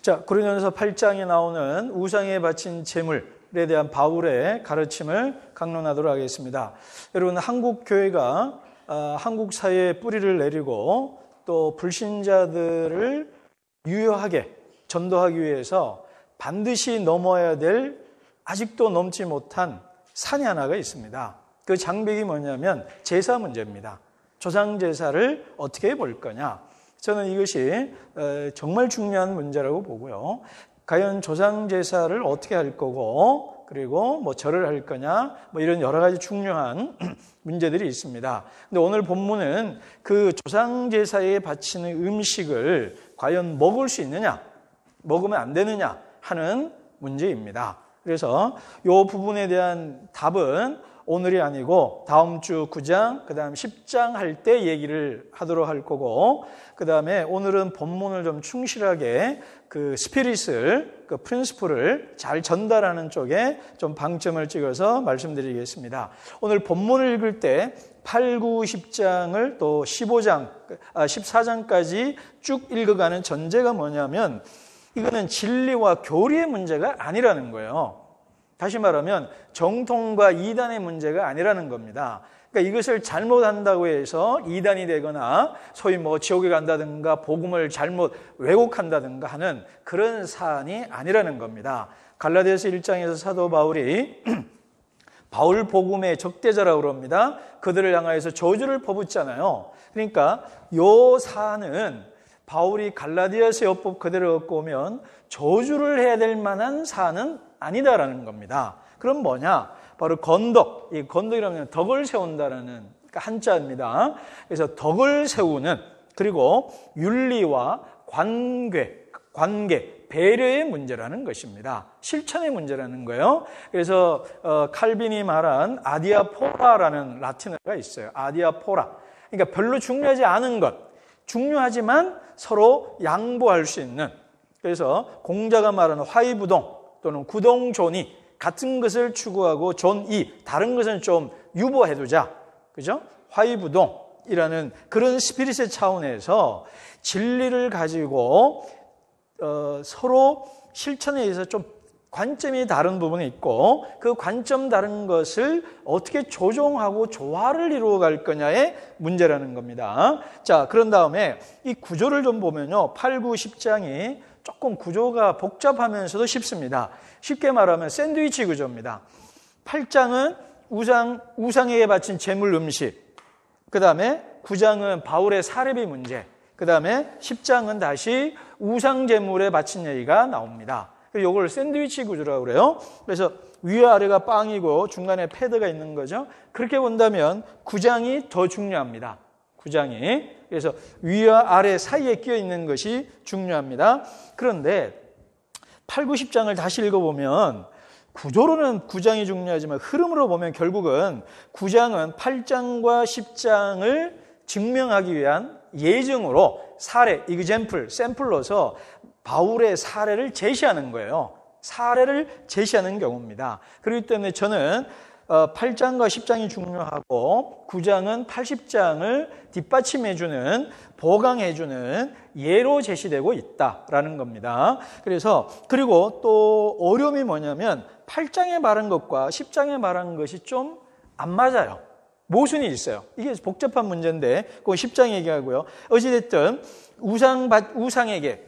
자, 고린도전서 8장에 나오는 우상에 바친 제물에 대한 바울의 가르침을 강론하도록 하겠습니다. 여러분, 한국 교회가 한국 사회에 뿌리를 내리고 또 불신자들을 유효하게 전도하기 위해서 반드시 넘어야 될 아직도 넘지 못한 산이 하나가 있습니다. 그 장벽이 뭐냐면 제사 문제입니다. 조상 제사를 어떻게 볼 거냐. 저는 이것이 정말 중요한 문제라고 보고요. 과연 조상 제사를 어떻게 할 거고, 그리고 뭐 절을 할 거냐, 뭐 이런 여러 가지 중요한 문제들이 있습니다. 근데 오늘 본문은 그 조상 제사에 바치는 음식을 과연 먹을 수 있느냐, 먹으면 안 되느냐 하는 문제입니다. 그래서 이 부분에 대한 답은 오늘이 아니고 다음 주 9장, 그 다음 10장 할 때 얘기를 하도록 할 거고, 그 다음에 오늘은 본문을 좀 충실하게 그 스피릿을, 그 프린시플을 잘 전달하는 쪽에 좀 방점을 찍어서 말씀드리겠습니다. 오늘 본문을 읽을 때 8, 9, 10장을 또 14장까지 쭉 읽어가는 전제가 뭐냐면 이거는 진리와 교리의 문제가 아니라는 거예요. 다시 말하면 정통과 이단의 문제가 아니라는 겁니다. 그러니까 이것을 잘못한다고 해서 이단이 되거나 소위 뭐 지옥에 간다든가 복음을 잘못 왜곡한다든가 하는 그런 사안이 아니라는 겁니다. 갈라디아서 1장에서 사도 바울이 바울 복음의 적대자라고 그럽니다. 그들을 향하여서 저주를 퍼붓잖아요. 그러니까 이 사안은 바울이 갈라디아서 율법 그대로 갖고 오면 저주를 해야 될 만한 사안은 아니다라는 겁니다. 그럼 뭐냐? 바로 건덕. 이 건덕이라면 덕을 세운다라는 한자입니다. 그래서 덕을 세우는, 그리고 윤리와 관계, 배려의 문제라는 것입니다. 실천의 문제라는 거예요. 그래서 칼빈이 말한 아디아포라라는 라틴어가 있어요. 아디아포라. 그러니까 별로 중요하지 않은 것, 중요하지만 서로 양보할 수 있는. 그래서 공자가 말하는 화이부동 또는 구동존이 같은 것을 추구하고 존이 다른 것은 좀 유보해두자. 그죠? 화이부동이라는 그런 스피릿의 차원에서 진리를 가지고 서로 실천에 의해서 좀 관점이 다른 부분이 있고 그 관점 다른 것을 어떻게 조정하고 조화를 이루어 갈 거냐의 문제라는 겁니다. 자, 그런 다음에 이 구조를 좀 보면요. 8, 9, 10장이 조금 구조가 복잡하면서도 쉽습니다. 쉽게 말하면 샌드위치 구조입니다. 8장은 우상에게 바친 제물 음식, 그 다음에 9장은 바울의 사례비 문제, 그 다음에 10장은 다시 우상 제물에 바친 얘기가 나옵니다. 이걸 샌드위치 구조라고 그래요. 그래서 위와 아래가 빵이고 중간에 패드가 있는 거죠. 그렇게 본다면 9장이 더 중요합니다. 9장이. 그래서 위와 아래 사이에 끼어 있는 것이 중요합니다. 그런데 8, 9, 10장을 다시 읽어보면 구조로는 9장이 중요하지만 흐름으로 보면 결국은 9장은 8장과 10장을 증명하기 위한 예증으로 사례, example, 샘플로서 바울의 사례를 제시하는 거예요. 사례를 제시하는 경우입니다. 그렇기 때문에 저는 8장과 10장이 중요하고 9장은 80장을 뒷받침해주는, 보강해주는 예로 제시되고 있다라는 겁니다. 그리고 또 어려움이 뭐냐면 8장에 말한 것과 10장에 말한 것이 좀 안 맞아요. 모순이 있어요. 이게 복잡한 문제인데 그건 10장 얘기하고요. 어찌됐든 우상에게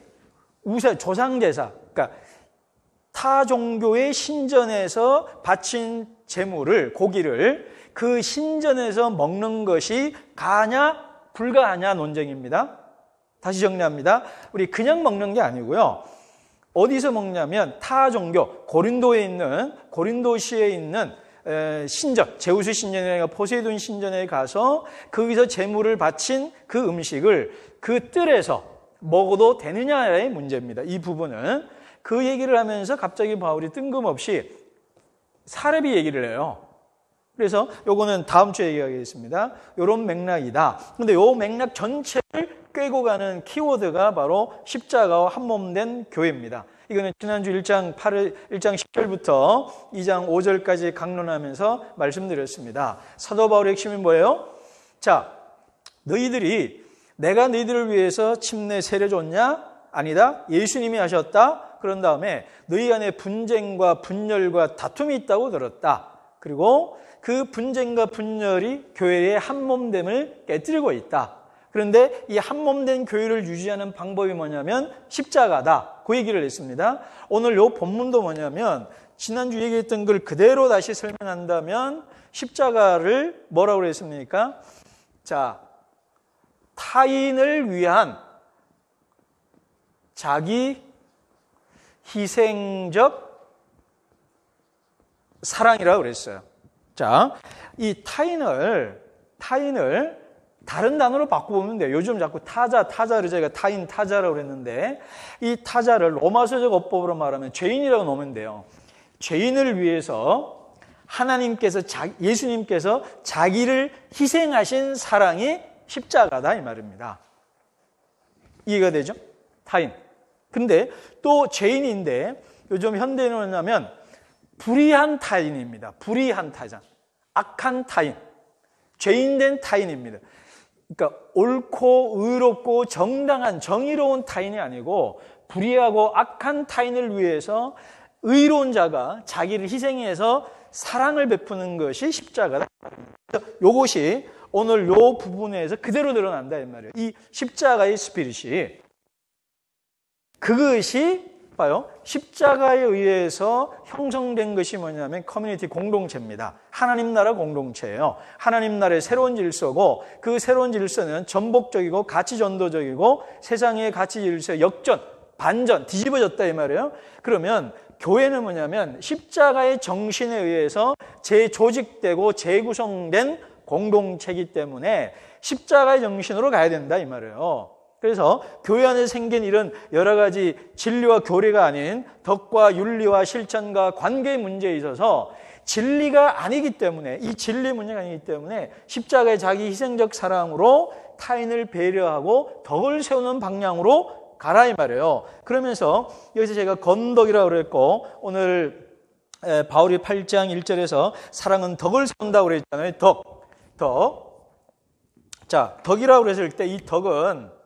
조상제사, 그러니까 타 종교의 신전에서 바친 제물을, 고기를 그 신전에서 먹는 것이 가하냐 불가하냐 논쟁입니다. 다시 정리합니다. 우리 그냥 먹는 게 아니고요. 어디서 먹냐면 타 종교, 고린도시에 있는 신전, 제우스 신전이나 포세이돈 신전에 가서 거기서 제물을 바친 그 음식을 그 뜰에서 먹어도 되느냐의 문제입니다. 이 부분은. 그 얘기를 하면서 갑자기 바울이 뜬금없이 사례비 얘기를 해요. 그래서 요거는 다음 주에 얘기하겠습니다. 요런 맥락이다. 근데 요 맥락 전체를 꿰고 가는 키워드가 바로 십자가와 한몸된 교회입니다. 이거는 지난주 1장 10절부터 2장 5절까지 강론하면서 말씀드렸습니다. 사도 바울의 핵심이 뭐예요? 자, 내가 너희들을 위해서 침례 세례 줬냐? 아니다. 예수님이 하셨다. 그런 다음에 너희 안에 분쟁과 분열과 다툼이 있다고 들었다. 그리고 그 분쟁과 분열이 교회의 한몸됨을 깨뜨리고 있다. 그런데 이 한몸된 교회를 유지하는 방법이 뭐냐면 십자가다. 그 얘기를 했습니다. 오늘 요 본문도 뭐냐면 지난주 얘기했던 걸 그대로 다시 설명한다면 십자가를 뭐라고 그랬습니까? 자, 타인을 위한 자기 희생적 사랑이라고 그랬어요. 자, 이 타인을 다른 단어로 바꿔보면 돼요. 요즘 자꾸 타자를 제가 타자라고 그랬는데 이 타자를 로마서적 어법으로 말하면 죄인이라고 놓으면 돼요. 죄인을 위해서 하나님께서 예수님께서 자기를 희생하신 사랑이 십자가다 이 말입니다. 이해가 되죠? 타인. 근데 또 죄인인데 요즘 현대인은 뭐냐면 불의한 타인입니다. 불의한 타자. 악한 타인. 죄인된 타인입니다. 그러니까 옳고 의롭고 정당한 정의로운 타인이 아니고 불의하고 악한 타인을 위해서 의로운 자가 자기를 희생해서 사랑을 베푸는 것이 십자가다. 이것이 오늘 이 부분에서 그대로 드러난다 이 말이에요. 이 십자가의 스피릿이 그것이 봐요. 십자가에 의해서 형성된 것이 뭐냐면 커뮤니티 공동체입니다. 하나님 나라 공동체예요. 하나님 나라의 새로운 질서고 그 새로운 질서는 전복적이고 가치 전도적이고 세상의 가치 질서 역전, 반전, 뒤집어졌다 이 말이에요. 그러면 교회는 뭐냐면 십자가의 정신에 의해서 재조직되고 재구성된 공동체이기 때문에 십자가의 정신으로 가야 된다 이 말이에요. 그래서 교회 안에 생긴 이런 여러 가지 진리와 교리가 아닌 덕과 윤리와 실천과 관계의 문제에 있어서 진리가 아니기 때문에 이 진리 문제가 아니기 때문에 십자가의 자기 희생적 사랑으로 타인을 배려하고 덕을 세우는 방향으로 가라 이 말이에요. 그러면서 여기서 제가 건덕이라고 그랬고 오늘 바울이 8장 1절에서 사랑은 덕을 세운다고 그랬잖아요. 덕. 자, 덕이라고 그랬을 때 이 덕은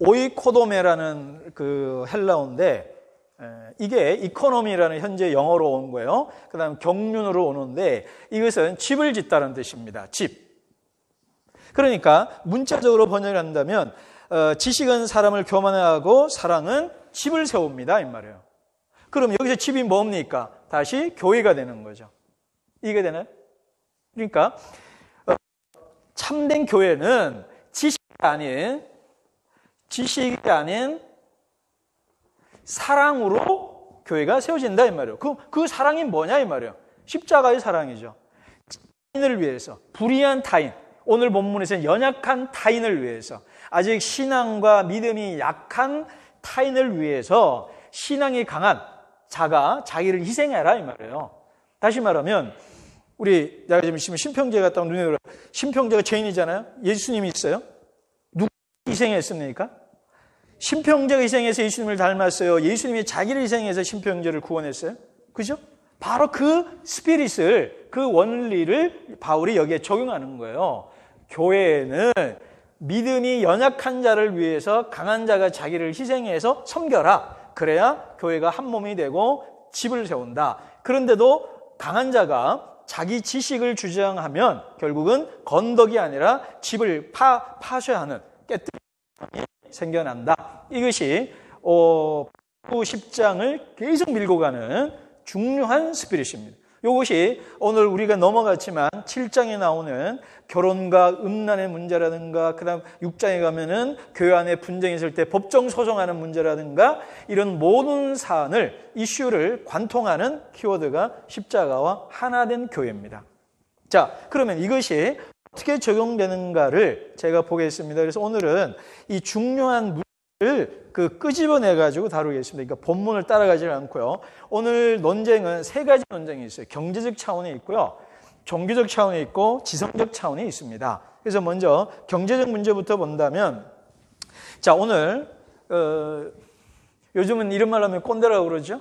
오이코도메라는 그 헬라어인데 이게 이코노미라는 현재 영어로 온 거예요. 그 다음 경륜으로 오는데 이것은 집을 짓다는 뜻입니다. 집. 그러니까 문자적으로 번역한다면 지식은 사람을 교만하고 사랑은 집을 세웁니다. 이 말이에요. 그럼 여기서 집이 뭡니까? 다시 교회가 되는 거죠. 이게 되나요? 그러니까 참된 교회는 지식이 아닌 사랑으로 교회가 세워진다 이 말이에요. 그 사랑이 뭐냐 이 말이에요. 십자가의 사랑이죠. 타인을 위해서, 불의한 타인, 오늘 본문에서는 연약한 타인을 위해서, 아직 신앙과 믿음이 약한 타인을 위해서 신앙이 강한 자가 자기를 희생해라 이 말이에요. 다시 말하면 내가 지금 신평제 갔다 온 눈에 들어. 신평제가 죄인이잖아요. 예수님이 있어요. 누가 희생했습니까? 신평제가 희생해서 예수님을 닮았어요. 예수님이 자기를 희생해서 신평제를 구원했어요. 그죠? 바로 그 스피릿을, 그 원리를 바울이 여기에 적용하는 거예요. 교회는 믿음이 연약한 자를 위해서 강한 자가 자기를 희생해서 섬겨라. 그래야 교회가 한 몸이 되고 집을 세운다. 그런데도 강한 자가 자기 지식을 주장하면 결국은 건덕이 아니라 집을 파셔야 하는 깨뜨림이 생겨난다. 이것이 10장을 계속 밀고 가는 중요한 스피릿입니다. 이것이 오늘 우리가 넘어갔지만 7장에 나오는 결혼과 음란의 문제라든가 그 다음 6장에 가면은 교회 안에 분쟁이 있을 때 법정 소송하는 문제라든가 이런 모든 사안을 이슈를 관통하는 키워드가 십자가와 하나된 교회입니다. 자, 그러면 이것이 어떻게 적용되는가를 제가 보겠습니다. 그래서 오늘은 이 중요한 문제를 끄집어내가지고 다루겠습니다. 그러니까 본문을 따라가지 않고요. 오늘 논쟁은 세 가지 논쟁이 있어요. 경제적 차원이 있고요. 종교적 차원이 있고 지성적 차원이 있습니다. 그래서 먼저 경제적 문제부터 본다면 자, 오늘 요즘은 이런 말 하면 꼰대라고 그러죠.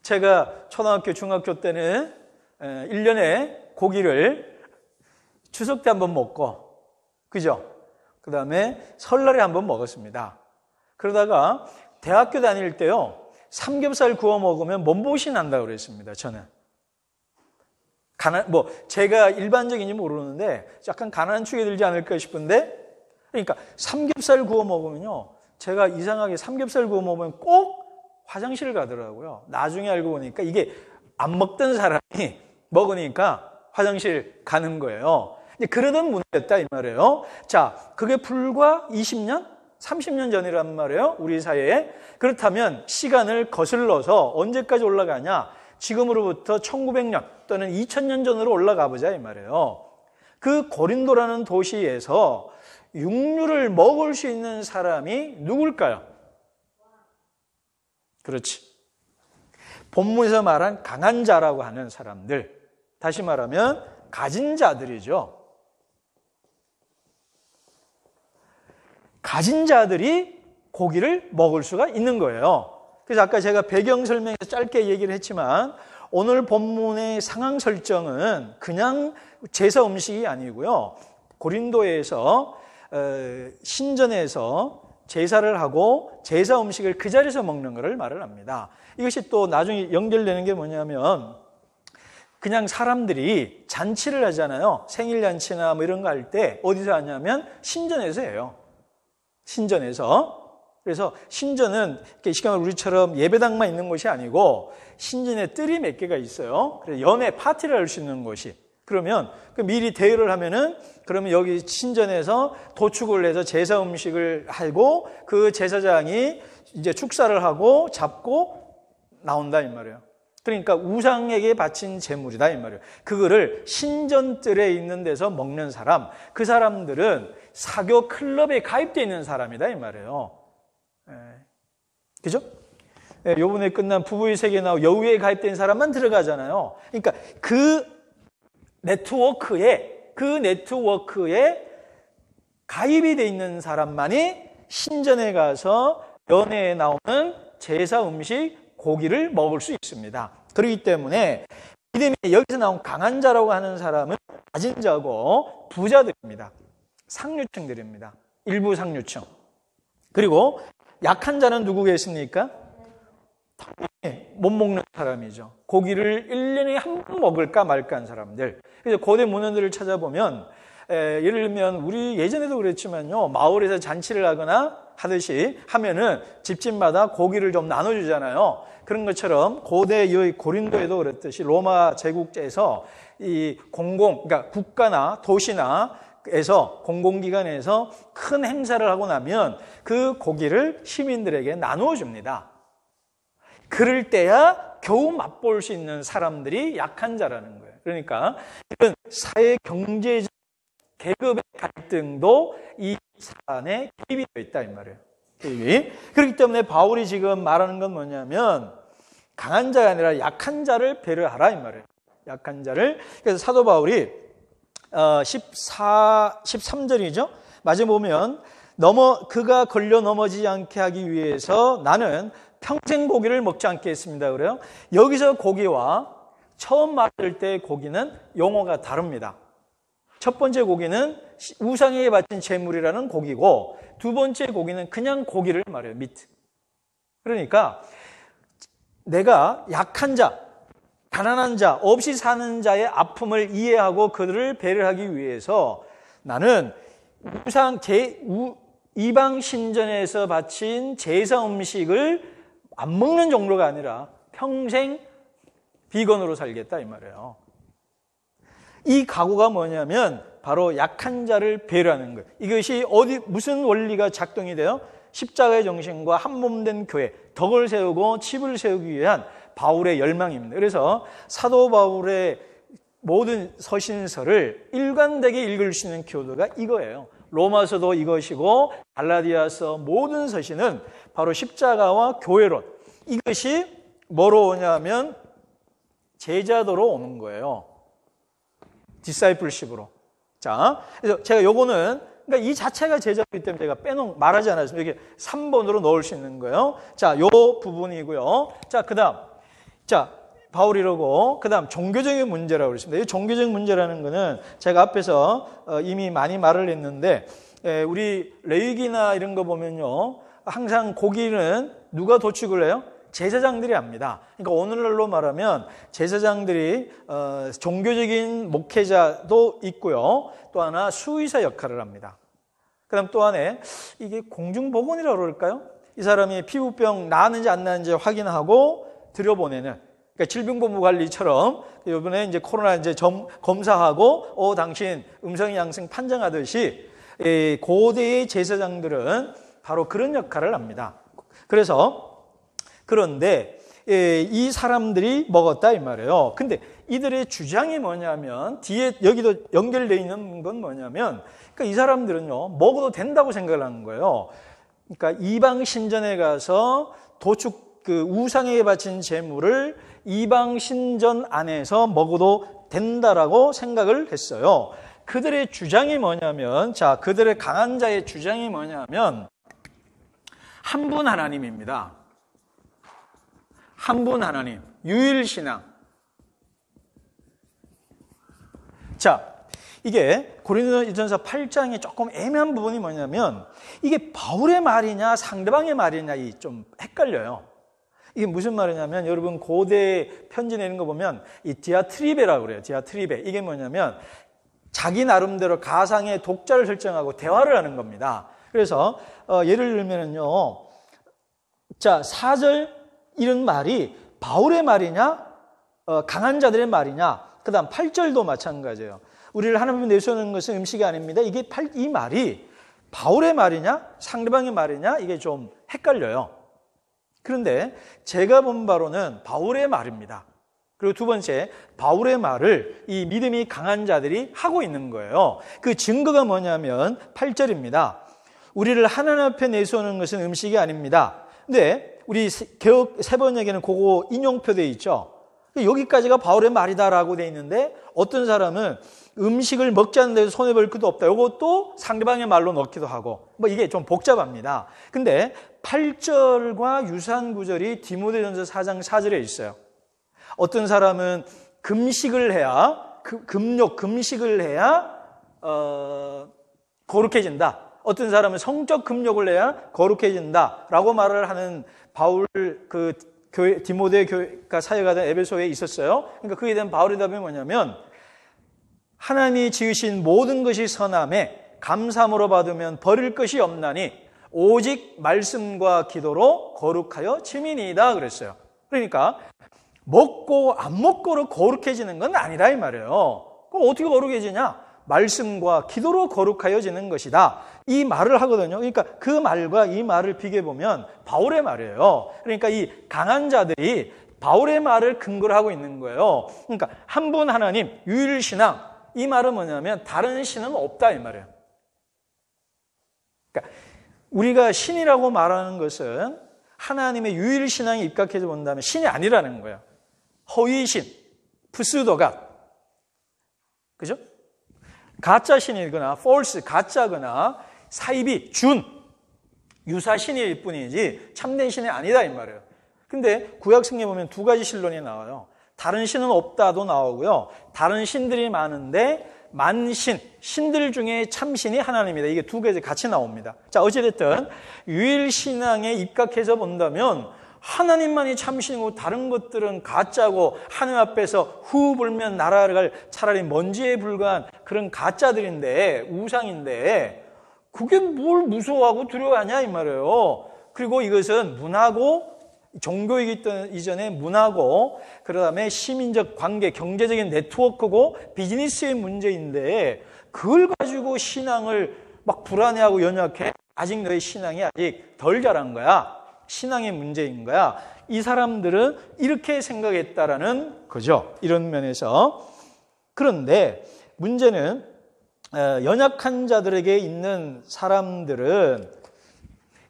제가 초등학교, 중학교 때는 1년에 고기를 추석 때 한번 먹고 그죠? 그 다음에 설날에 한번 먹었습니다. 그러다가 대학교 다닐 때요, 삼겹살 구워 먹으면 몸보신 난다고 그랬습니다, 저는. 제가 일반적인지 모르는데 약간 가난한 축에 들지 않을까 싶은데, 그러니까 삼겹살 구워 먹으면요, 제가 이상하게 삼겹살 구워 먹으면 꼭 화장실을 가더라고요. 나중에 알고 보니까 이게 안 먹던 사람이 먹으니까 화장실 가는 거예요. 그러던 문제였다 이 말이에요. 자, 그게 불과 20년? 30년 전이란 말이에요, 우리 사회에. 그렇다면 시간을 거슬러서 언제까지 올라가냐? 지금으로부터 1900년 또는 2000년 전으로 올라가 보자 이 말이에요. 그 고린도라는 도시에서 육류를 먹을 수 있는 사람이 누굴까요? 그렇지. 본문에서 말한 강한 자라고 하는 사람들, 다시 말하면 가진 자들이죠. 가진 자들이 고기를 먹을 수가 있는 거예요. 그래서 아까 제가 배경 설명에서 짧게 얘기를 했지만 오늘 본문의 상황 설정은 그냥 제사 음식이 아니고요. 고린도에서 신전에서 제사를 하고 제사 음식을 그 자리에서 먹는 것을 말을 합니다. 이것이 또 나중에 연결되는 게 뭐냐면 그냥 사람들이 잔치를 하잖아요. 생일잔치나 뭐 이런 거 할 때 어디서 하냐면 신전에서 해요. 신전에서. 그래서 신전은 이 시간에 우리처럼 예배당만 있는 곳이 아니고 신전에 뜰이 몇 개가 있어요. 그래서 연회 파티를 할 수 있는 곳이. 그러면 미리 대여를 하면은 그러면 여기 신전에서 도축을 해서 제사 음식을 하고 그 제사장이 이제 축사를 하고 잡고 나온다 이 말이에요. 그러니까 우상에게 바친 제물이다 이 말이에요. 그거를 신전뜰에 있는 데서 먹는 사람, 그 사람들은 사교 클럽에 가입되어 있는 사람이다 이 말이에요. 그죠? 요번에 끝난 부부의 세계에 나오고 여우에 가입된 사람만 들어가잖아요. 그러니까 그 네트워크에 가입이 돼 있는 사람만이 신전에 가서 연회에 나오는 제사 음식 고기를 먹을 수 있습니다. 그렇기 때문에 믿음이 여기서 나온 강한 자라고 하는 사람은 가진 자고 부자들입니다. 상류층들입니다. 일부 상류층. 그리고 약한 자는 누구 계십니까? 못 먹는 사람이죠. 고기를 1년에 한 번 먹을까 말까 한 사람들. 그래서 고대 문헌들을 찾아보면 예를 들면 우리 예전에도 그랬지만요. 마을에서 잔치를 하거나 하듯이 하면은 집집마다 고기를 좀 나눠주잖아요. 그런 것처럼 고대 고린도에도 그랬듯이 로마 제국에서 그러니까 국가나 도시나에서 공공기관에서 큰 행사를 하고 나면 그 고기를 시민들에게 나누어 줍니다. 그럴 때야 겨우 맛볼 수 있는 사람들이 약한 자라는 거예요. 그러니까 이런 사회 경제적 계급의 갈등도 이 사안에 개입이 되어 있다 이 말이에요. 개입이. 그렇기 때문에 바울이 지금 말하는 건 뭐냐면 강한 자가 아니라 약한 자를 배려하라 이 말이에요. 약한 자를. 그래서 사도 바울이 13절이죠. 마지막에 보면 그가 걸려 넘어지지 않게 하기 위해서 나는 평생 고기를 먹지 않겠습니다. 그래요. 여기서 고기와 처음 맞을 때 고기는 용어가 다릅니다. 첫 번째 고기는 우상에게 바친 제물이라는 고기고 두 번째 고기는 그냥 고기를 말해요. 미트. 그러니까 내가 약한 자, 가난한 자, 없이 사는 자의 아픔을 이해하고 그들을 배려하기 위해서 나는 이방 신전에서 바친 제사 음식을 안 먹는 정도가 아니라 평생 비건으로 살겠다 이 말이에요. 이 각오가 뭐냐면 바로 약한 자를 배려하는 거예요. 이것이 무슨 원리가 작동이 돼요? 십자가의 정신과 한몸된 교회, 덕을 세우고 칩을 세우기 위한 바울의 열망입니다. 그래서 사도 바울의 모든 서신서를 일관되게 읽을 수 있는 교도가 이거예요. 로마서도 이것이고 갈라디아서 모든 서신은 바로 십자가와 교회론. 이것이 뭐로 오냐면 제자도로 오는 거예요. 디사이플십으로. 자, 그래서 제가 요거는 그러니까 이 자체가 제자이기 때문에 제가 말하지 않았습니다. 이게 3번으로 넣을 수 있는 거예요. 자, 요 부분이고요. 자, 그다음. 자, 바울이 이러고 그다음 종교적인 문제라고 그랬습니다. 이 종교적 문제라는 거는 제가 앞에서 이미 많이 말을 했는데 우리 레위기나 이런 거 보면요. 항상 고기는 누가 도축을 해요? 제사장들이 합니다. 그러니까 오늘날로 말하면 제사장들이 종교적인 목회자도 있고요. 또 하나 수의사 역할을 합니다. 그다음 또 하나 이게 공중보건이라고 그럴까요? 이 사람이 피부병 나았는지 안 나았는지 확인하고 들여보내는, 그러니까 질병보험관리처럼 이번에 이제 코로나 이제 검사하고 당신 음성 양성 판정하듯이 고대의 제사장들은 바로 그런 역할을 합니다. 그런데 이 사람들이 먹었다 이 말이에요. 근데 이들의 주장이 뭐냐면, 뒤에 여기도 연결되어 있는 건 뭐냐면, 그러니까 이 사람들은요 먹어도 된다고 생각을 하는 거예요. 그러니까 이방 신전에 가서 도축 우상에게 바친 제물을 이방 신전 안에서 먹어도 된다라고 생각을 했어요. 그들의 주장이 뭐냐면, 그들의 강한 자의 주장이 뭐냐면 한 분 하나님입니다. 한 분 하나님, 유일신앙. 이게 고린도전서 8장에 조금 애매한 부분이 뭐냐면, 이게 바울의 말이냐 상대방의 말이냐 좀 헷갈려요. 이게 무슨 말이냐면, 여러분 고대 편지 내는 거 보면 이 디아트리베라고 그래요. 디아트리베. 이게 뭐냐면 자기 나름대로 가상의 독자를 설정하고 대화를 하는 겁니다. 그래서 예를 들면은요, 4절 이런 말이 바울의 말이냐 강한 자들의 말이냐, 그 다음 8절도 마찬가지예요. 우리를 하나님 내세우는 것은 음식이 아닙니다. 이 말이 바울의 말이냐 상대방의 말이냐 이게 좀 헷갈려요. 그런데 제가 본 바로는 바울의 말입니다. 그리고 두 번째, 바울의 말을 이 믿음이 강한 자들이 하고 있는 거예요. 그 증거가 뭐냐면 8절입니다. 우리를 하나님 앞에 내세우는 것은 음식이 아닙니다. 근데 우리 개역 세번역에는 그거 인용표 되어 있죠. 여기까지가 바울의 말이다라고 되어 있는데, 어떤 사람은 음식을 먹지 않는 데서 손해볼 것도 없다, 이것도 상대방의 말로 넣기도 하고, 이게 좀 복잡합니다. 근데 8절과 유사한 구절이 디모데전서 4장 4절에 있어요. 어떤 사람은 금식을 해야 금식을 해야 거룩해진다. 어떤 사람은 성적 금욕을 해야 거룩해진다라고 말을 하는 바울 교회 디모데 교회가 사역하던 에베소에 있었어요. 그러니까 그에 대한 바울의 답이 뭐냐면, 하나님이 지으신 모든 것이 선함에 감사함으로 받으면 버릴 것이 없나니 오직 말씀과 기도로 거룩하여 지민이다 그랬어요. 그러니까 먹고 안 먹고로 거룩해지는 건 아니라 이 말이에요. 그럼 어떻게 거룩해지냐? 말씀과 기도로 거룩하여지는 것이다. 이 말을 하거든요. 그러니까 그 말과 이 말을 비교해보면 바울의 말이에요. 그러니까 이 강한 자들이 바울의 말을 근거로 하고 있는 거예요. 그러니까 한 분 하나님, 유일신앙. 이 말은 뭐냐면 다른 신은 없다 이 말이에요. 그러니까 우리가 신이라고 말하는 것은 하나님의 유일신앙에 입각해서 본다면 신이 아니라는 거예요. 허위신, 프스도가. 그죠? 가짜 신이거나 false, 가짜거나 사이비, 준, 유사신일 뿐이지 참된 신이 아니다 이 말이에요. 근데 구약 성경에 보면 두 가지 신론이 나와요. 다른 신은 없다도 나오고요. 다른 신들이 많은데 만신, 신들 중에 참신이 하나님이다. 이게 두 가지 같이 나옵니다. 어찌됐든 유일신앙에 입각해서 본다면 하나님만이 참신이고 다른 것들은 가짜고 하나님 앞에서 후 불면 날아갈 차라리 먼지에 불과한 그런 가짜들인데, 우상인데 그게 뭘 무서워하고 두려워하냐 이 말이에요. 그리고 이것은 문화고, 종교이기 이전에 문화고, 그 다음에 시민적 관계, 경제적인 네트워크고 비즈니스의 문제인데, 그걸 가지고 신앙을 막 불안해하고 연약해? 아직 너의 신앙이 아직 덜 자란 거야. 신앙의 문제인 거야. 이 사람들은 이렇게 생각했다라는 거죠. 이런 면에서. 그런데 문제는 연약한 자들에게 있는 사람들은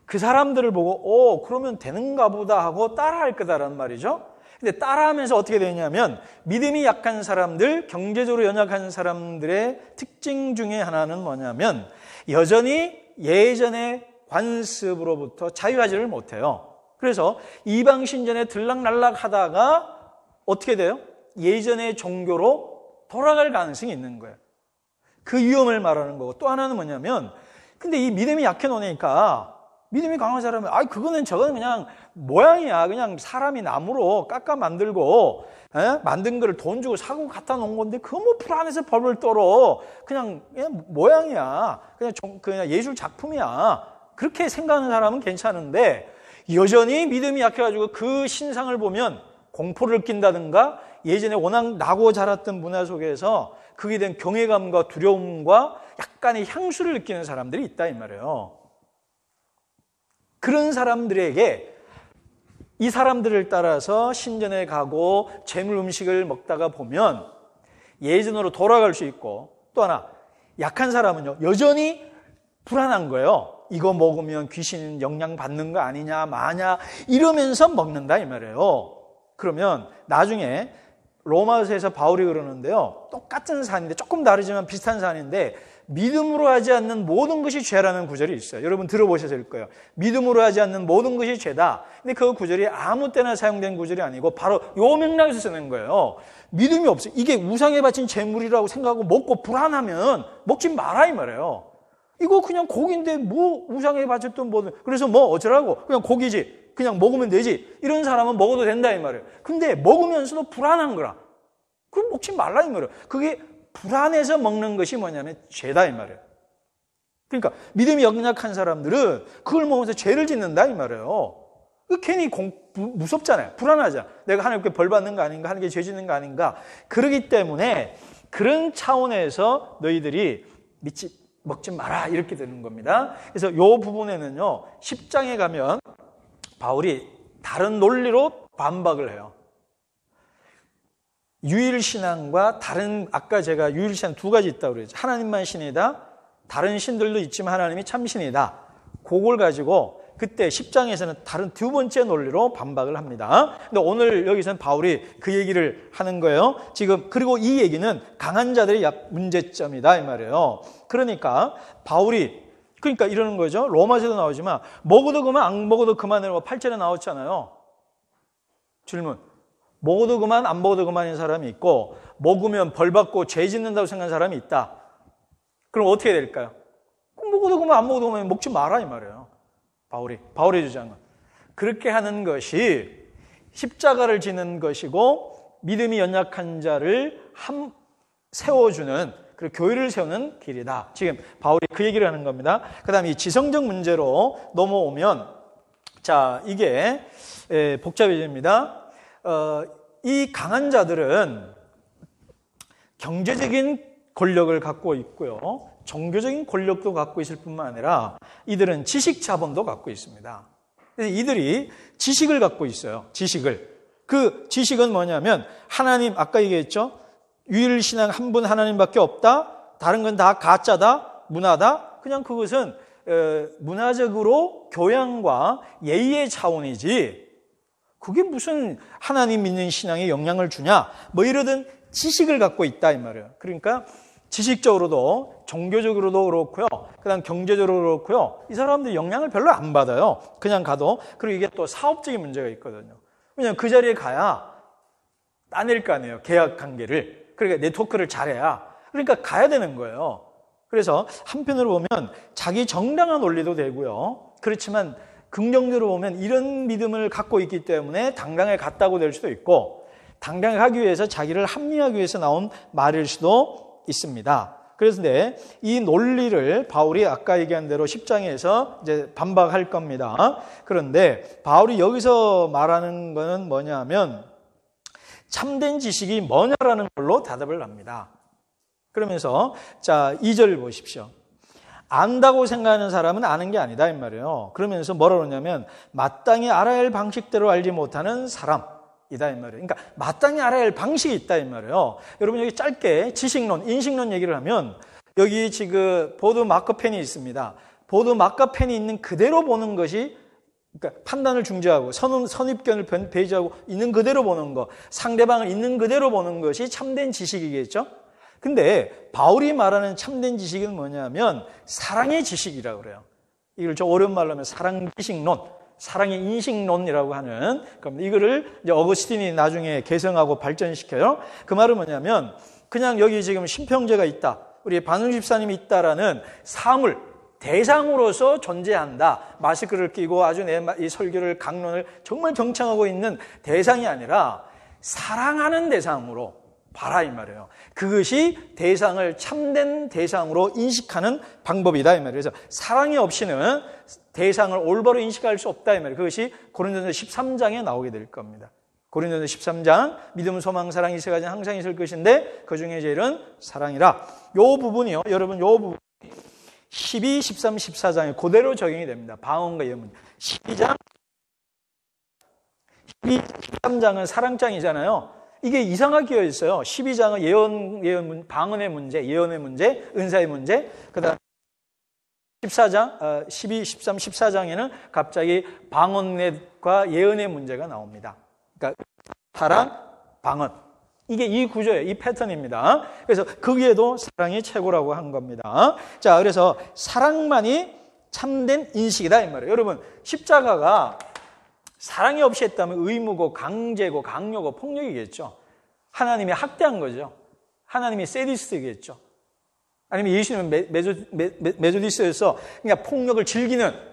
그 사람들을 보고 그러면 되는가 보다 하고 따라할 거다라는 말이죠. 근데 따라하면서 어떻게 되냐면, 믿음이 약한 사람들, 경제적으로 연약한 사람들의 특징 중에 하나는 뭐냐면 여전히 예전의 관습으로부터 자유하지를 못해요. 그래서 이방 신전에 들락날락 하다가 어떻게 돼요? 예전의 종교로 돌아갈 가능성이 있는 거예요. 그 위험을 말하는 거고, 또 하나는 뭐냐면, 근데 이 믿음이 약해 놓으니까 믿음이 강한 사람은 그거는 저건 그냥 모양이야. 그냥 사람이 나무로 깎아 만들고 만든 거를 돈 주고 사고 갖다 놓은 건데 그거 뭐 불안해서 벌벌 떨어. 그냥 모양이야. 그냥 예술 작품이야. 그렇게 생각하는 사람은 괜찮은데 여전히 믿음이 약해가지고 그 신상을 보면 공포를 낀다든가 예전에 워낙 나고 자랐던 문화 속에서 그게 된 경외감과 두려움과 약간의 향수를 느끼는 사람들이 있다 이 말이에요. 그런 사람들에게 이 사람들을 따라서 신전에 가고 재물 음식을 먹다가 보면 예전으로 돌아갈 수 있고, 또 하나 약한 사람은요 여전히 불안한 거예요. 이거 먹으면 귀신 영향 받는 거 아니냐 마냐 이러면서 먹는다 이 말이에요. 그러면 나중에 로마서에서 바울이 그러는데요, 똑같은 사안인데 조금 다르지만 비슷한 사안인데 믿음으로 하지 않는 모든 것이 죄라는 구절이 있어요. 여러분 들어보셨을 거예요. 믿음으로 하지 않는 모든 것이 죄다. 근데 그 구절이 아무 때나 사용된 구절이 아니고 바로 요 맥락에서 쓰는 거예요. 믿음이 없어요. 이게 우상에 바친 재물이라고 생각하고 먹고 불안하면 먹지 마라 이 말이에요. 이거 그냥 고기인데 뭐 우상에 바쳤던 뭐든, 그래서 뭐 어쩌라고, 그냥 고기지, 그냥 먹으면 되지, 이런 사람은 먹어도 된다 이 말이에요. 근데 먹으면서도 불안한 거라, 그럼 먹지 말라 이 말이에요. 그게 불안해서 먹는 것이 뭐냐면 죄다 이 말이에요. 그러니까 믿음이 연약한 사람들은 그걸 먹으면서 죄를 짓는다 이 말이에요. 괜히 무섭잖아요. 불안하잖아. 내가 하나님께 벌 받는 거 아닌가, 하나님께 죄 짓는 거 아닌가. 그렇기 때문에 그런 차원에서 너희들이 먹지 마라 이렇게 되는 겁니다. 그래서 이 부분에는요 10장에 가면 바울이 다른 논리로 반박을 해요. 유일신앙과 다른, 아까 제가 유일신앙 두 가지 있다고 그랬죠. 하나님만 신이다, 다른 신들도 있지만 하나님이 참신이다. 그걸 가지고 그때 10장에서는 다른 두 번째 논리로 반박을 합니다. 근데 오늘 여기서는 바울이 그 얘기를 하는 거예요. 지금, 그리고 이 얘기는 강한 자들의 문제점이다 이 말이에요. 그러니까 바울이, 그러니까 이러는 거죠. 로마서에도 나오지만 먹어도 그만 안 먹어도 그만이라고 8절에 나왔잖아요. 질문. 먹어도 그만 안 먹어도 그만인 사람이 있고 먹으면 벌 받고 죄 짓는다고 생각하는 사람이 있다. 그럼 어떻게 될까요? 먹어도 그만 안 먹어도 그만 먹지 마라 이 말이에요. 바울의 주장은 그렇게 하는 것이 십자가를 지는 것이고 믿음이 연약한 자를 세워주는, 그리고 교회를 세우는 길이다. 지금 바울이 그 얘기를 하는 겁니다. 그 다음에 이 지성적 문제로 넘어오면, 자, 이게 복잡해집니다. 이 강한 자들은 경제적인 권력을 갖고 있고요, 종교적인 권력도 갖고 있을 뿐만 아니라 이들은 지식 자본도 갖고 있습니다. 그래서 이들이 지식을 갖고 있어요. 그 지식은 뭐냐면 하나님, 아까 얘기했죠. 유일신앙 한 분 하나님밖에 없다. 다른 건 다 가짜다, 문화다. 그냥 그것은 문화적으로 교양과 예의의 차원이지 그게 무슨 하나님 믿는 신앙에 영향을 주냐 뭐 이러던 지식을 갖고 있다 이 말이에요. 그러니까 지식적으로도 종교적으로도 그렇고요, 그다음 경제적으로 그렇고요, 이 사람들이 영향을 별로 안 받아요. 그냥 가도. 그리고 이게 또 사업적인 문제가 있거든요. 왜냐하면 그 자리에 가야 따낼 거 아니에요, 계약 관계를. 그러니까 네트워크를 잘해야, 그러니까 가야 되는 거예요. 그래서 한편으로 보면 자기 정당한 논리도 되고요, 그렇지만 긍정적으로 보면 이런 믿음을 갖고 있기 때문에 당당하게 갔다고 될 수도 있고, 당당하게 하기 위해서 자기를 합리화하기 위해서 나온 말일 수도 있습니다. 그래서 이 논리를 바울이 아까 얘기한 대로 10장에서 이제 반박할 겁니다. 그런데 바울이 여기서 말하는 거는 뭐냐면 참된 지식이 뭐냐라는 걸로 대답을 합니다. 그러면서 자, 2절 보십시오. 안다고 생각하는 사람은 아는 게 아니다 이 말이에요. 그러면서 뭐라 그러냐면 마땅히 알아야 할 방식대로 알지 못하는 사람이다 이 말이에요. 그러니까 마땅히 알아야 할 방식이 있다 이 말이에요. 여러분 여기 짧게 지식론, 인식론 얘기를 하면 여기 지금 보드 마커펜이 있습니다. 보드 마커펜이 있는 그대로 보는 것이, 그러니까 판단을 중지하고 선입견을 배제하고 있는 그대로 보는 것, 상대방을 있는 그대로 보는 것이 참된 지식이겠죠. 근데 바울이 말하는 참된 지식은 뭐냐면 사랑의 지식이라고 그래요. 이걸 좀 어려운 말로 하면 사랑지식론, 사랑의 인식론이라고 하는 겁니다. 이거를 이제 어거스틴이 나중에 개성하고 발전시켜요. 그 말은 뭐냐면 그냥 여기 지금 신평제가 있다, 우리 반응 집사님이 있다라는 사물, 대상으로서 존재한다. 마스크를 끼고 아주 이 설교를 강론을 정말 경청하고 있는 대상이 아니라 사랑하는 대상으로 봐라 이 말이에요. 그것이 대상을 참된 대상으로 인식하는 방법이다 이 말이에요. 그래서 사랑이 없이는 대상을 올바로 인식할 수 없다 이 말이에요. 그것이 고린도전서 13장에 나오게 될 겁니다. 고린도전서 13장 믿음, 소망, 사랑 이 세 가지는 항상 있을 것인데 그중에 제일은 사랑이라. 요 부분이요. 여러분 요 부분 12, 13, 14장에 그대로 적용이 됩니다. 방언과 예언. 12장, 13장은 사랑장이잖아요. 이게 이상하게 끼어 있어요. 12장은 방언의 문제, 예언의 문제, 은사의 문제. 그 다음 14장, 12, 13, 14장에는 갑자기 방언과 예언의 문제가 나옵니다. 그러니까 사랑, 방언. 이게 이 구조예요. 이 패턴입니다. 그래서 거기에도 사랑이 최고라고 한 겁니다. 자, 그래서 사랑만이 참된 인식이다 이 말이에요. 여러분, 십자가가 사랑이 없이 했다면 의무고 강제고 강요고 폭력이겠죠. 하나님이 학대한 거죠. 하나님이 세디스트겠죠. 아니면 예수님은 메조디스트여서 그냥 폭력을 즐기는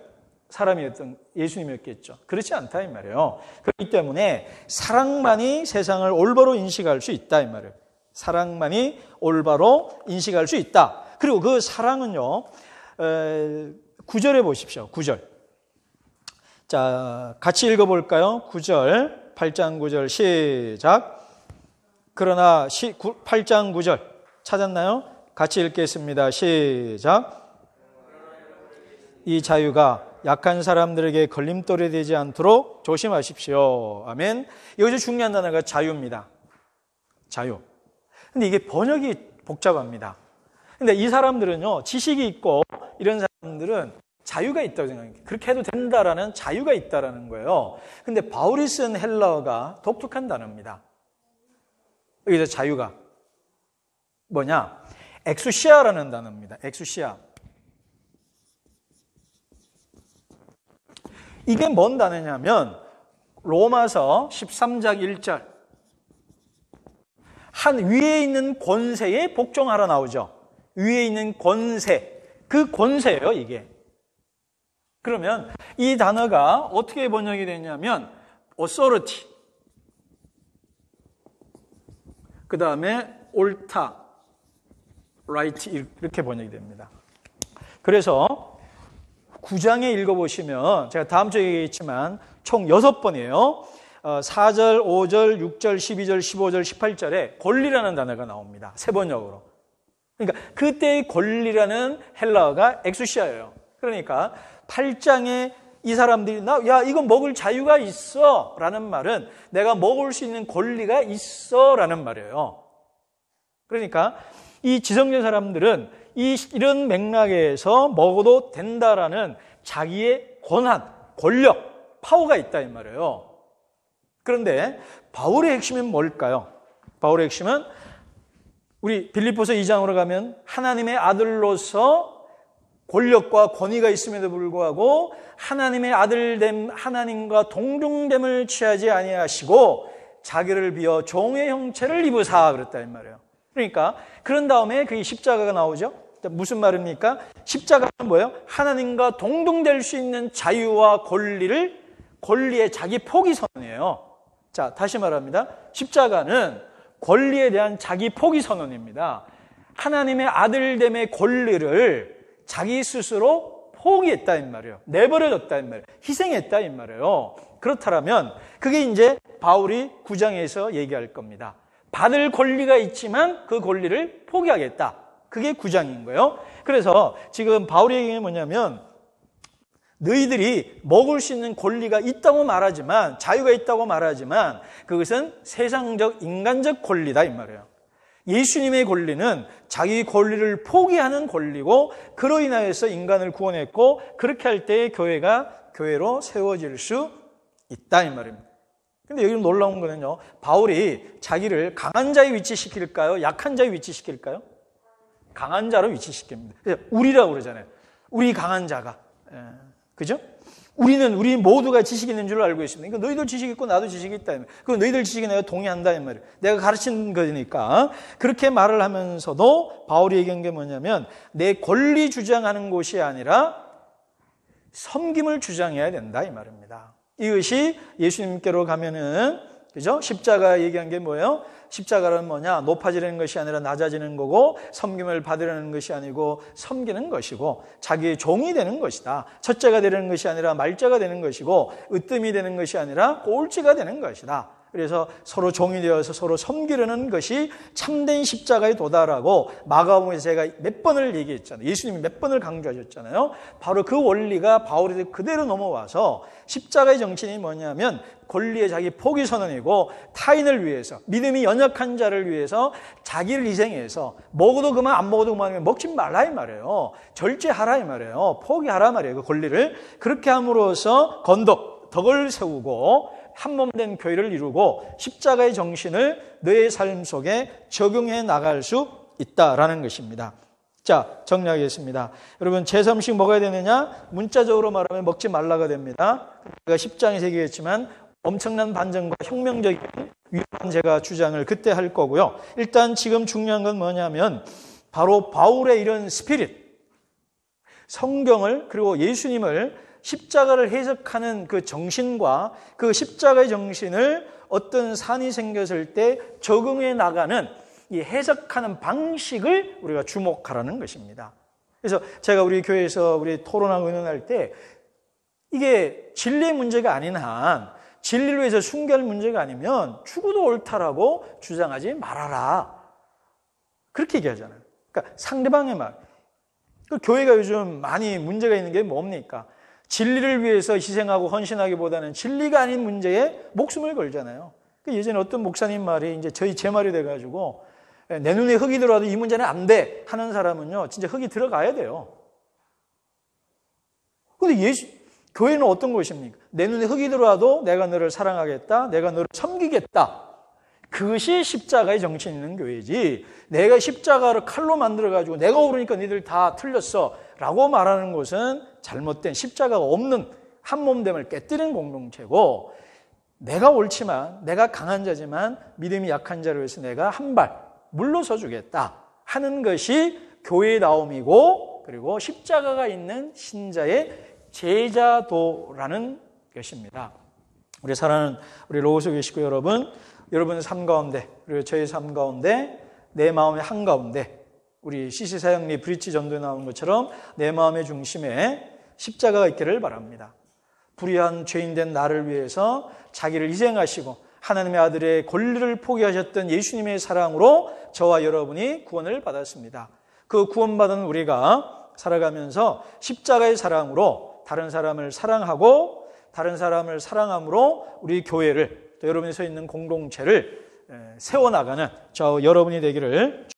사람이었던 예수님이었겠죠. 그렇지 않다 이 말이에요. 그렇기 때문에 사랑만이 세상을 올바로 인식할 수 있다 이 말이에요. 사랑만이 올바로 인식할 수 있다. 그리고 그 사랑은요, 9절에 보십시오. 9절. 자, 같이 읽어볼까요? 9절, 8장 9절 시작. 그러나 8장 9절 찾았나요? 같이 읽겠습니다. 시작. 이 자유가 약한 사람들에게 걸림돌이 되지 않도록 조심하십시오. 아멘. 여기서 중요한 단어가 자유입니다. 자유. 근데 이게 번역이 복잡합니다. 근데 이 사람들은요, 지식이 있고 이런 사람들은 자유가 있다고 생각해요. 그렇게 해도 된다라는 자유가 있다라는 거예요. 근데 바울이 쓴 헬라어가 독특한 단어입니다. 여기서 자유가 뭐냐? 엑수시아라는 단어입니다. 엑수시아. 이게 뭔 단어냐면 로마서 13장 1절 한 위에 있는 권세에 복종하라 나오죠. 위에 있는 권세, 그 권세예요 이게. 그러면 이 단어가 어떻게 번역이 되냐면 authority, 그 다음에 옳다, right 이렇게 번역이 됩니다. 그래서 9장에 읽어보시면 제가 다음 주에 얘기했지만 총 6번이에요. 4절, 5절, 6절, 12절, 15절, 18절에 권리라는 단어가 나옵니다. 세 번역으로. 그러니까 그때의 권리라는 헬라어가 엑수시아예요. 그러니까 8장에 이 사람들이 야 이건 먹을 자유가 있어 라는 말은 내가 먹을 수 있는 권리가 있어 라는 말이에요. 그러니까 이 지성전 사람들은 이런 맥락에서 먹어도 된다라는 자기의 권한, 권력, 파워가 있다 이 말이에요. 그런데 바울의 핵심은 뭘까요? 바울의 핵심은 우리 빌립보서 2장으로 가면 하나님의 아들로서 권력과 권위가 있음에도 불구하고 하나님의 아들됨, 하나님과 동등됨을 취하지 아니하시고 자기를 비어 종의 형체를 입으사 그랬다 이 말이에요. 그러니까 그런 다음에 그 십자가가 나오죠. 무슨 말입니까? 십자가는 뭐예요? 하나님과 동등될 수 있는 자유와 권리의 자기 포기 선언이에요. 자, 다시 말합니다. 십자가는 권리에 대한 자기 포기 선언입니다. 하나님의 아들됨의 권리를 자기 스스로 포기했다 이 말이에요. 내버려뒀다 이 말이에요. 희생했다 이 말이에요. 그렇다면 그게 이제 바울이 9장에서 얘기할 겁니다. 받을 권리가 있지만 그 권리를 포기하겠다. 그게 9장인 거예요. 그래서 지금 바울의 얘기는 뭐냐면 너희들이 먹을 수 있는 권리가 있다고 말하지만 자유가 있다고 말하지만 그것은 세상적 인간적 권리다 이 말이에요. 예수님의 권리는 자기 권리를 포기하는 권리고 그로 인하여서 인간을 구원했고 그렇게 할 때 교회가 교회로 세워질 수 있다 이 말입니다. 근데 여기 놀라운 거는요. 바울이 자기를 강한 자에 위치시킬까요? 약한 자에 위치시킬까요? 강한 자로 위치시킵니다. 우리라고 그러잖아요. 우리 강한 자가. 그죠? 우리 모두가 지식이 있는 줄 알고 있습니다. 그러니까 너희들 지식이 있고 나도 지식이 있다. 그 너희들 지식에 내가 동의한다 이 말이에요. 내가 가르친 거니까. 그렇게 말을 하면서도 바울이 얘기한 게 뭐냐면 내 권리 주장하는 곳이 아니라 섬김을 주장해야 된다 이 말입니다. 이것이 예수님께로 가면은 그죠? 십자가 얘기한 게 뭐예요? 십자가는 뭐냐? 높아지는 것이 아니라 낮아지는 거고 섬김을 받으려는 것이 아니고 섬기는 것이고 자기의 종이 되는 것이다. 첫째가 되는 것이 아니라 말자가 되는 것이고 으뜸이 되는 것이 아니라 꼴찌가 되는 것이다. 그래서 서로 종이 되어서 서로 섬기려는 것이 참된 십자가에 도달하고 마가복음에서 제가 몇 번을 얘기했잖아요. 예수님이 몇 번을 강조하셨잖아요. 바로 그 원리가 바울에게 그대로 넘어와서 십자가의 정신이 뭐냐면 권리에 자기 포기 선언이고 타인을 위해서 믿음이 연약한 자를 위해서 자기를 희생해서 먹어도 그만 안 먹어도 그만 먹지 말라 이 말이에요. 절제하라 이 말이에요. 포기하라 말이에요. 그 권리를 그렇게 함으로써 덕을 세우고 한몸된 교회를 이루고 십자가의 정신을 너의 삶 속에 적용해 나갈 수 있다라는 것입니다. 자, 정리하겠습니다. 여러분 제3식 먹어야 되느냐? 문자적으로 말하면 먹지 말라가 됩니다. 제가 10장에서 얘기했지만 엄청난 반전과 혁명적인 위험한 제가 주장을 그때 할 거고요. 일단 지금 중요한 건 뭐냐면 바로 바울의 이런 스피릿, 성경을 그리고 예수님을 십자가를 해석하는 그 정신과 그 십자가의 정신을 어떤 산이 생겼을 때 적응해 나가는 이 해석하는 방식을 우리가 주목하라는 것입니다. 그래서 제가 우리 교회에서 우리 토론하고 의논할 때 이게 진리의 문제가 아닌 한 진리를 위해서 순교할 문제가 아니면 죽어도 옳다라고 주장하지 말아라. 그렇게 얘기하잖아요. 그러니까 상대방의 말. 그 교회가 요즘 많이 문제가 있는 게 뭡니까? 진리를 위해서 희생하고 헌신하기보다는 진리가 아닌 문제에 목숨을 걸잖아요. 예전에 어떤 목사님 말이 이제 제 말이 돼가지고 내 눈에 흙이 들어와도 이 문제는 안 돼 하는 사람은요, 진짜 흙이 들어가야 돼요. 근데 교회는 어떤 것입니까? 내 눈에 흙이 들어와도 내가 너를 사랑하겠다, 내가 너를 섬기겠다. 그것이 십자가의 정신 있는 교회지, 내가 십자가를 칼로 만들어가지고 내가 오르니까 너희들 다 틀렸어 라고 말하는 것은 잘못된 십자가가 없는 한몸됨을 깨뜨리는 공동체고, 내가 옳지만 내가 강한 자지만 믿음이 약한 자를 위해서 내가 한 발 물러서 주겠다 하는 것이 교회다움이고, 그리고 십자가가 있는 신자의 제자도라는 것입니다. 우리 사랑하는 우리 로고스 계시고 여러분의 삶 가운데, 그리고 저의 삶 가운데, 내 마음의 한가운데 우리 CC 사형리 브릿지 전도에 나온 것처럼 내 마음의 중심에 십자가가 있기를 바랍니다. 불의한 죄인된 나를 위해서 자기를 희생하시고 하나님의 아들의 권리를 포기하셨던 예수님의 사랑으로 저와 여러분이 구원을 받았습니다. 그 구원받은 우리가 살아가면서 십자가의 사랑으로 다른 사람을 사랑하고 다른 사람을 사랑함으로 우리 교회를, 또 여러분이 서 있는 공동체를 세워나가는 저 여러분이 되기를